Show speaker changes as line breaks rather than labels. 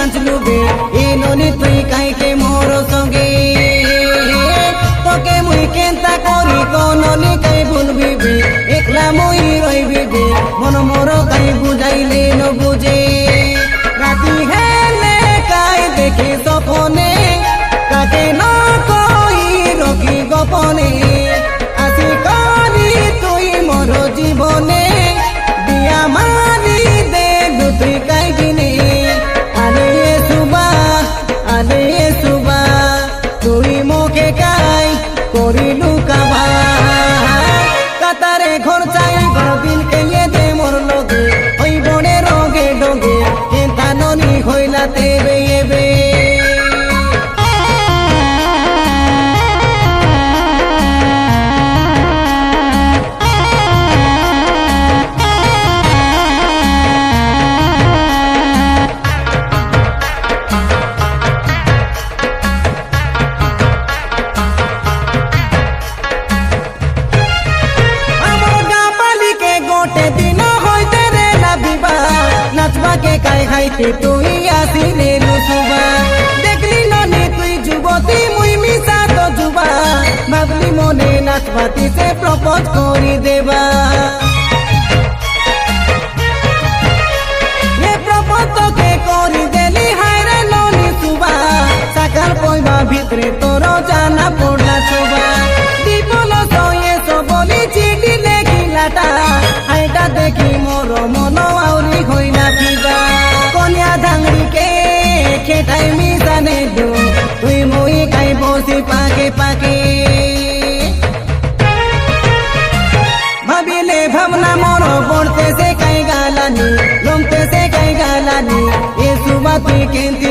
বাঁচলুবে এ ননি তুই কাইকে মোর সঙ্গে তোকে মুই কেনতা করি কোননি কাই ভুলবিবে একলা মুই রইবিবে মন মোর কাই বুঝাইলে ন বুঝে রাতি হেলে কাই দেখে সপনে কাকে না কই রকি গোপনে আসি করি তুই মোর জীবনে দিয়া মারি দে তুই কাই দিনে আরে সুবা তুই মোকে কাই করিলু কাবা কাতারে ঘর চাই ঘর দিন কেয়ে দে মোর লগে ওই বনে রগে ডগে কেনতা ননি হইলা তেবে এবে কাই খাইতে তুই আসিলে লুসুবা দেখলি ননি তুই যুবতী মুই মিশা তো যুবা ভাবলি মনে নাচবাতি সে প্রপোজ করি দেবা এ প্রপোজ তোকে করি দেলি হায়রে ননি সুবা সাকার পয়বা ভিতরে তোর জানা পড়লা ছোবা দীপল সয়ে সবলি চিঠি লেখিলাটা হাইটা দেখি মোর মন আউরি হইলা ফিবা কন্যা ধাঙ্গিকে খেটাই মিশানে দু তুই মুই খাই বসি পাকে পাকে ভাবিলে ভাবনা মোর পড়তে সে কাই গালানি লমতে সে কাই গালানি এ সুবা তুই কেনতে